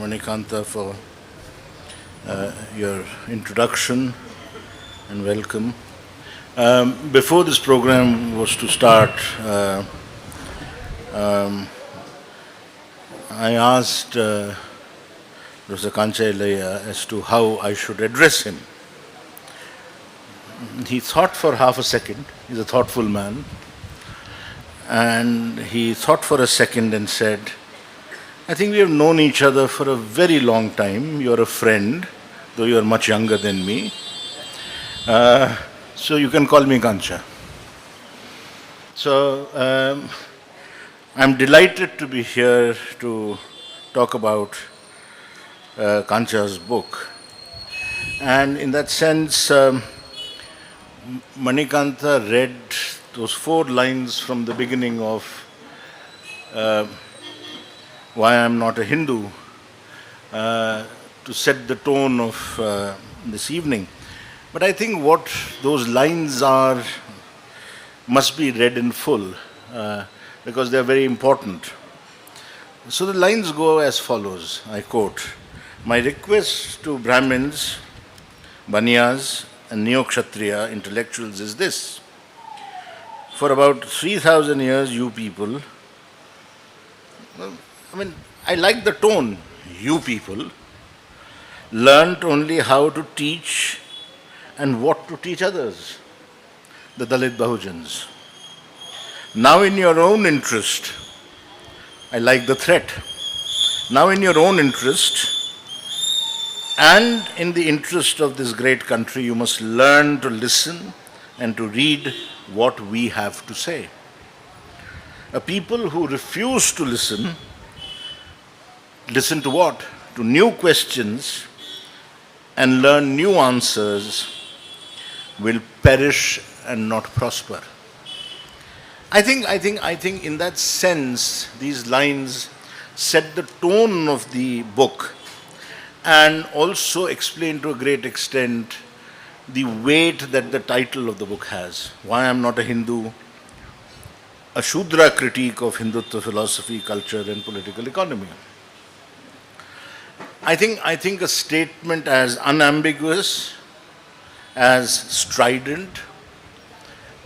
Manikantha, for your introduction and welcome. Before this program was to start, I asked Professor Kancha Ilaiah as to how I should address him. He thought for half a second. He's a thoughtful man. And he thought for a second and said, I think we have known each other for a very long time. You're a friend, though you're much younger than me. So you can call me Kancha. So I'm delighted to be here to talk about Kancha's book. And in that sense, Manikantha read those 4 lines from the beginning of Why I'm Not a Hindu to set the tone of this evening. But I think what those lines are must be read in full because they're very important. So the lines go as follows, I quote, "My request to Brahmins, Banyas and Neo-Kshatriya intellectuals is this. For about 3,000 years, you people, I like the tone, you people, learnt only how to teach and what to teach others, the Dalit Bahujans. Now in your own interest, I like the threat, now in your own interest and in the interest of this great country, you must learn to listen and to read what we have to say. A people who refuse to listen to what? To new questions and learn new answers will perish and not prosper." I think in that sense, these lines set the tone of the book and also explain to a great extent the weight that the title of the book has. Why I'm Not a Hindu, a Shudra critique of Hindutva philosophy, culture and political economy. I think a statement as unambiguous, as strident,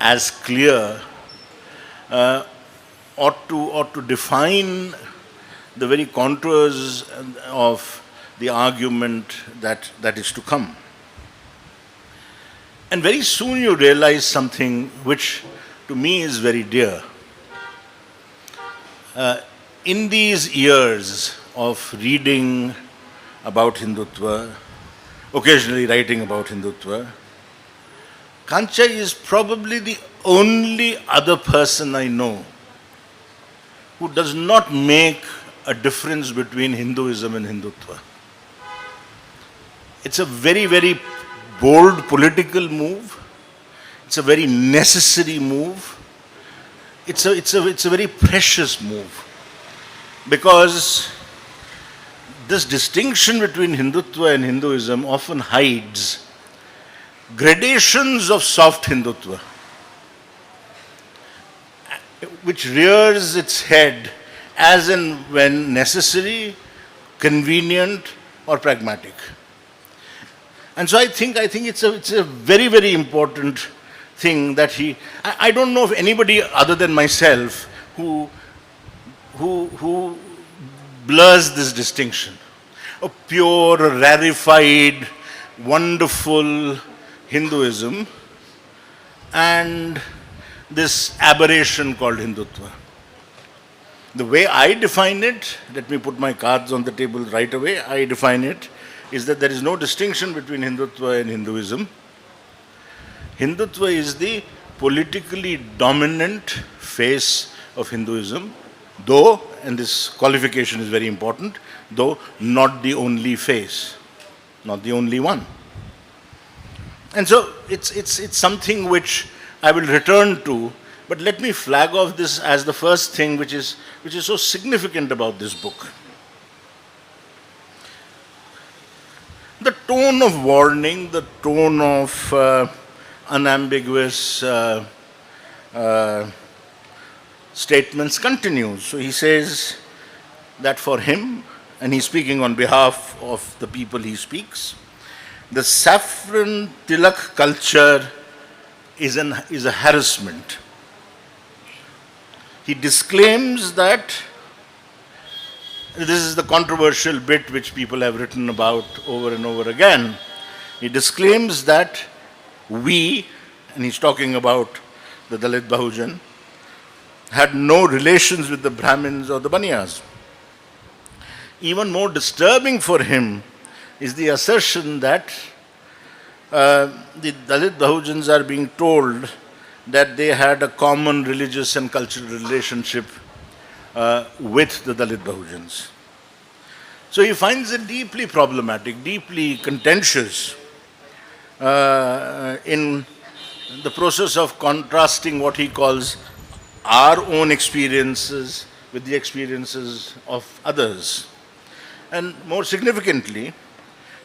as clear ought to define the very contours of the argument that is to come. And very soon you realize something which to me is very dear. In these years of reading about Hindutva, occasionally writing about Hindutva, Kancha is probably the only other person I know who does not make a difference between Hinduism and Hindutva. It's a very, very bold political move. It's a very necessary move. It's a very precious move, because this distinction between Hindutva and Hinduism often hides gradations of soft Hindutva, which rears its head as and when necessary, convenient or pragmatic. And so I think it's a very, very important thing that I don't know of anybody other than myself who blurs this distinction. A pure, rarefied, wonderful Hinduism and this aberration called Hindutva. The way I define it, let me put my cards on the table right away, I define it is that there is no distinction between Hindutva and Hinduism. Hindutva is the politically dominant face of Hinduism, though, and this qualification is very important, though not the only face, not the only one. And so it's something which I will return to, but let me flag off this as the first thing which is so significant about this book. The tone of warning, the tone of unambiguous statements continues. So he says that for him, and he's speaking on behalf of the people he speaks, the saffron tilak culture is a harassment. He disclaims that, this is the controversial bit which people have written about over and over again. He disclaims that we, and he's talking about the Dalit Bahujan, had no relations with the Brahmins or the Baniyas. Even more disturbing for him is the assertion that the Dalit Bahujans are being told that they had a common religious and cultural relationship with the Dalit Bahujans. So he finds it deeply problematic, deeply contentious in the process of contrasting what he calls our own experiences with the experiences of others. And more significantly,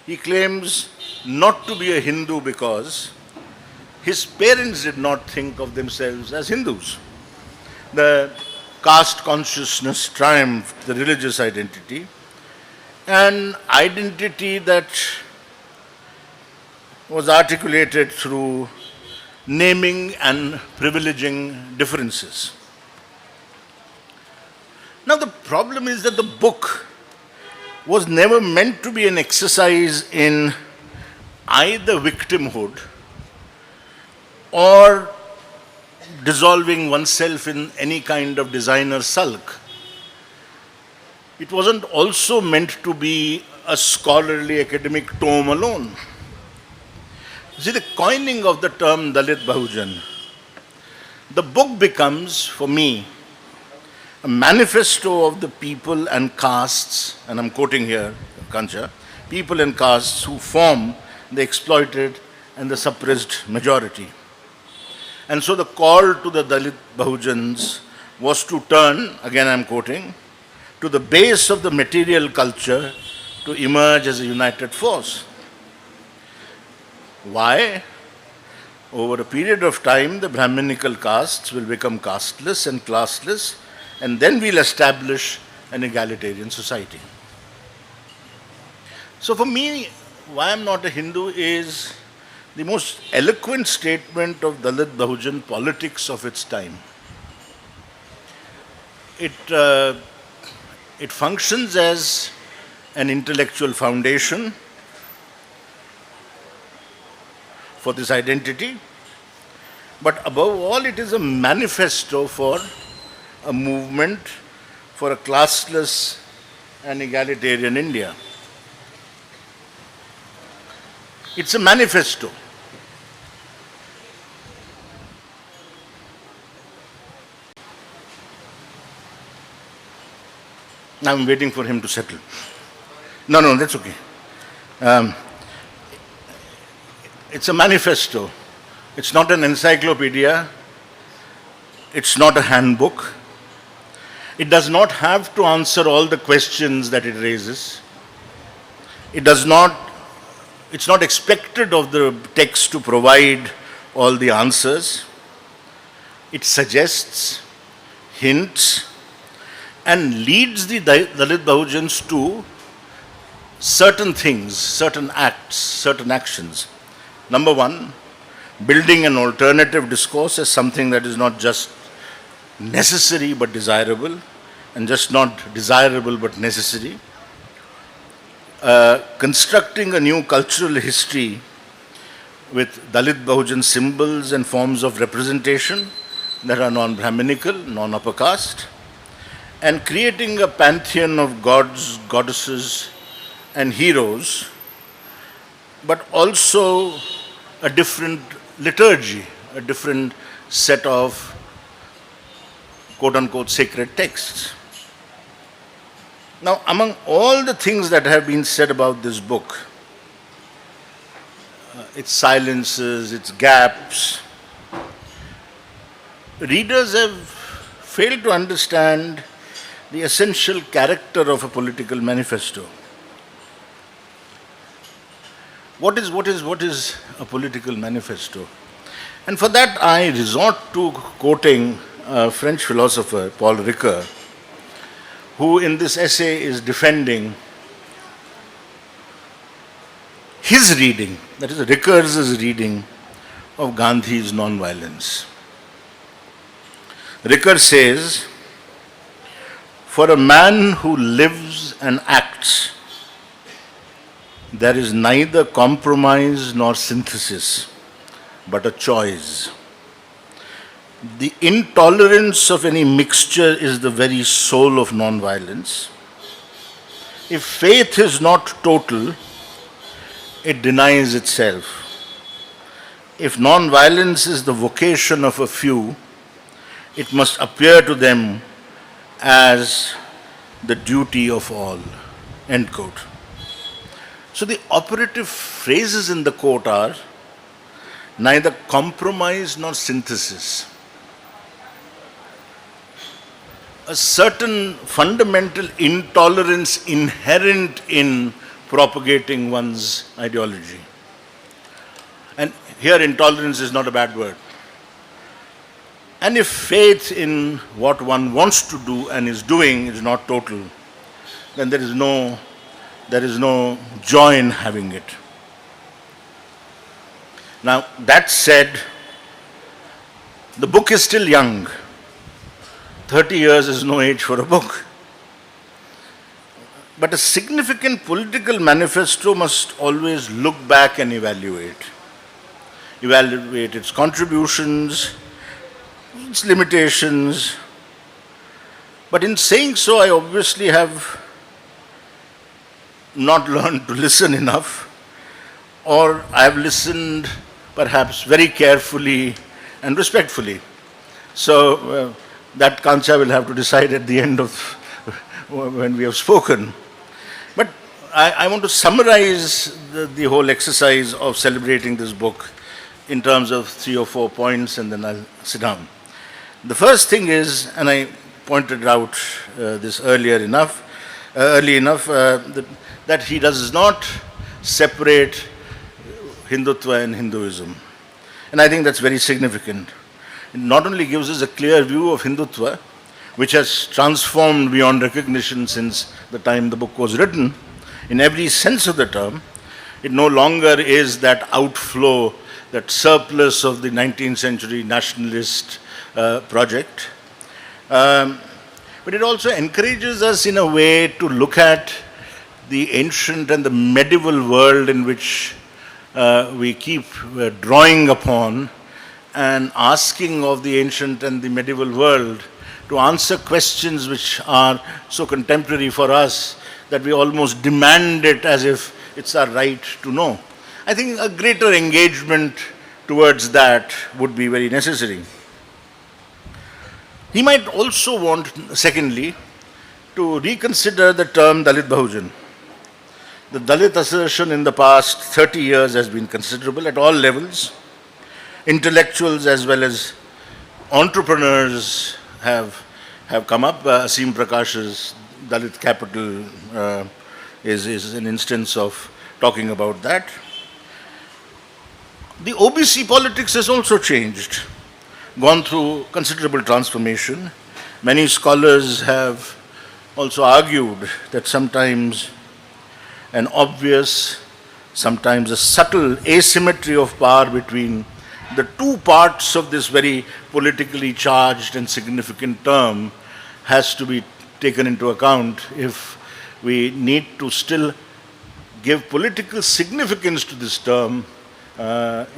he claims not to be a Hindu because his parents did not think of themselves as Hindus. The caste consciousness triumphed the religious identity, an identity that was articulated through naming and privileging differences. Now the problem is that the book was never meant to be an exercise in either victimhood or dissolving oneself in any kind of designer sulk. It wasn't also meant to be a scholarly academic tome alone. See, the coining of the term Dalit Bahujan, the book becomes, for me, a manifesto of the people and castes, and I'm quoting here, Kancha, people and castes who form the exploited and the suppressed majority. And so the call to the Dalit Bahujans was to turn, again I'm quoting, to the base of the material culture to emerge as a united force. Why? Over a period of time, the Brahminical castes will become casteless and classless, and then we'll establish an egalitarian society. So for me, why I'm not a Hindu is the most eloquent statement of Dalit Bahujan politics of its time. It functions as an intellectual foundation for this identity, but above all, it is a manifesto for a movement for a classless and egalitarian India. It's a manifesto. I'm waiting for him to settle. No, that's okay. It's a manifesto. It's not an encyclopedia. It's not a handbook. It does not have to answer all the questions that it raises. It's not expected of the text to provide all the answers. It suggests, hints, and leads the Dalit Bahujans to certain things, certain acts, certain actions. Number one, building an alternative discourse as something that is not just necessary but desirable, and just not desirable but necessary. Constructing a new cultural history with Dalit Bahujan symbols and forms of representation that are non-Brahminical, non-upper caste, and creating a pantheon of gods, goddesses, and heroes, but also a different liturgy, a different set of quote-unquote sacred texts. Now, among all the things that have been said about this book, its silences, its gaps, readers have failed to understand the essential character of a political manifesto. What is a political manifesto? And for that I resort to quoting a French philosopher, Paul Ricoeur, who in this essay is defending his reading, that is Rickers's reading of Gandhi's non-violence. Rickers says, for a man who lives and acts, there is neither compromise nor synthesis, but a choice. The intolerance of any mixture is the very soul of non-violence. If faith is not total, it denies itself. If non-violence is the vocation of a few, it must appear to them as the duty of all. End quote. So the operative phrases in the quote are neither compromise nor synthesis. A certain fundamental intolerance inherent in propagating one's ideology. And here intolerance is not a bad word. And if faith in what one wants to do and is doing is not total, then there is no joy in having it. Now, that said, the book is still young. 30 years is no age for a book. But a significant political manifesto must always look back and evaluate its contributions, its limitations. But in saying so, I obviously have not learned to listen enough, or I have listened perhaps very carefully and respectfully. So that Kancha will have to decide at the end of when we have spoken. But I want to summarize the whole exercise of celebrating this book in terms of 3 or 4 points, and then I'll sit down. The first thing is, and I pointed out this early enough, that he does not separate Hindutva and Hinduism. And I think that's very significant. It not only gives us a clear view of Hindutva, which has transformed beyond recognition since the time the book was written, in every sense of the term. It no longer is that outflow, that surplus of the 19th century nationalist project. But it also encourages us in a way to look at the ancient and the medieval world in which we keep drawing upon and asking of the ancient and the medieval world to answer questions which are so contemporary for us that we almost demand it as if it's our right to know. I think a greater engagement towards that would be very necessary. He might also want, secondly, to reconsider the term Dalit Bahujan. The Dalit assertion in the past 30 years has been considerable at all levels. Intellectuals as well as entrepreneurs have come up. Asim Prakash's Dalit Capital is an instance of talking about that. The OBC politics has also changed, gone through considerable transformation. Many scholars have also argued that sometimes an obvious, sometimes a subtle asymmetry of power between the two parts of this very politically charged and significant term has to be taken into account if we need to still give political significance to this term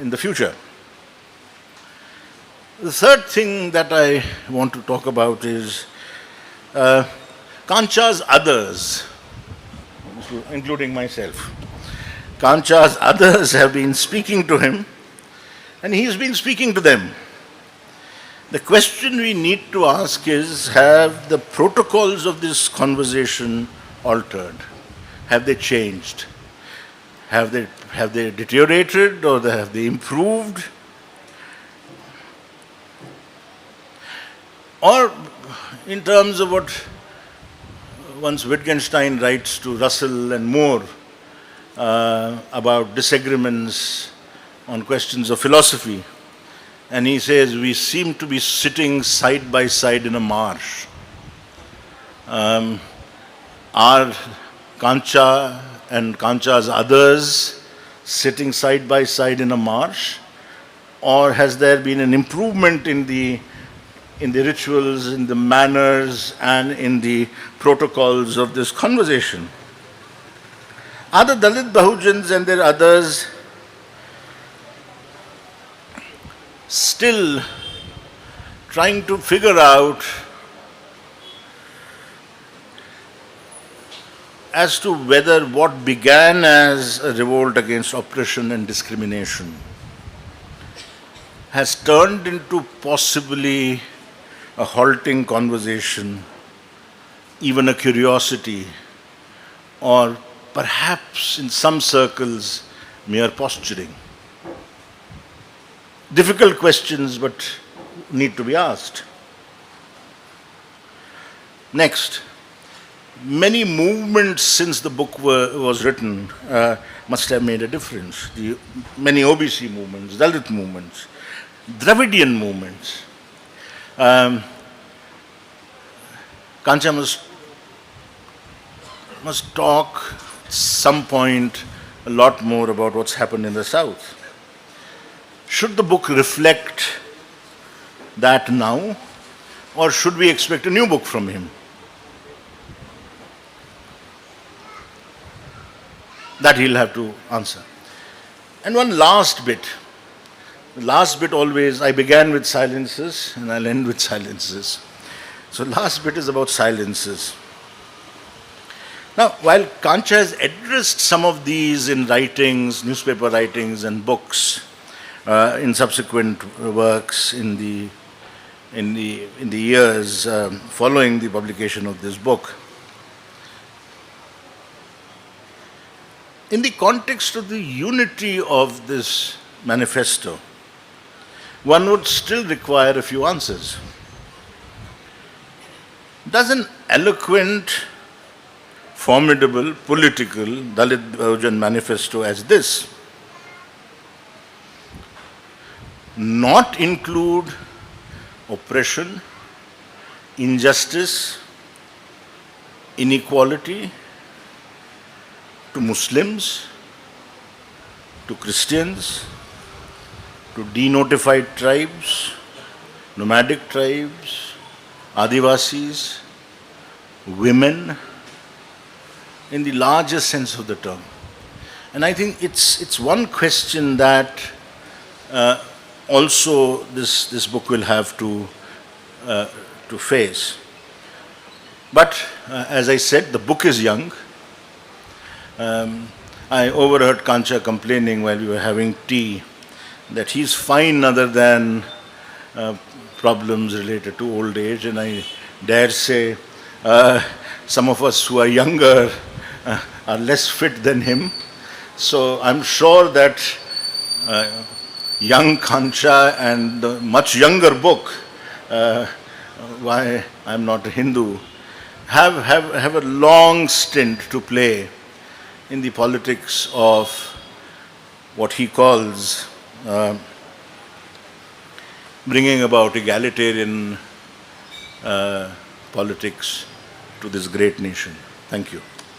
in the future. The third thing that I want to talk about is Kancha's others, including myself. Kancha's others have been speaking to him, and he's been speaking to them. The question we need to ask is, have the protocols of this conversation altered? Have they changed? Have they deteriorated, or have they improved? Or in terms of what once Wittgenstein writes to Russell and Moore about disagreements on questions of philosophy, and he says, we seem to be sitting side by side in a marsh. Are Kancha and Kancha's others sitting side by side in a marsh, or has there been an improvement in the rituals, in the manners, and in the protocols of this conversation? Are the Dalit Bahujans and their others still trying to figure out as to whether what began as a revolt against oppression and discrimination has turned into possibly a halting conversation, even a curiosity, or perhaps in some circles mere posturing? Difficult questions, but need to be asked. Next, many movements since the book was written must have made a difference. Many OBC movements, Dalit movements, Dravidian movements. Kancha must talk at some point a lot more about what's happened in the South. Should the book reflect that now, or should we expect a new book from him? That he'll have to answer. And one last bit. The last bit always, I began with silences and I'll end with silences. So last bit is about silences. Now, while Kancha has addressed some of these in writings, newspaper writings and books, in subsequent works in the years following the publication of this book, in the context of the unity of this manifesto, one would still require a few answers. Does an eloquent, formidable, political Dalit Bahujan manifesto as this not include oppression, injustice, inequality to Muslims, to Christians, to denotified tribes, nomadic tribes, Adivasis, women, in the largest sense of the term? And I think it's one question that also this book will have to face. But as I said, the book is young. I overheard Kancha complaining while we were having tea that he's fine other than problems related to old age, and I dare say some of us who are younger are less fit than him. So I'm sure that young Kancha and the much younger book, Why I'm Not a Hindu, have a long stint to play in the politics of what he calls bringing about egalitarian politics to this great nation. Thank you.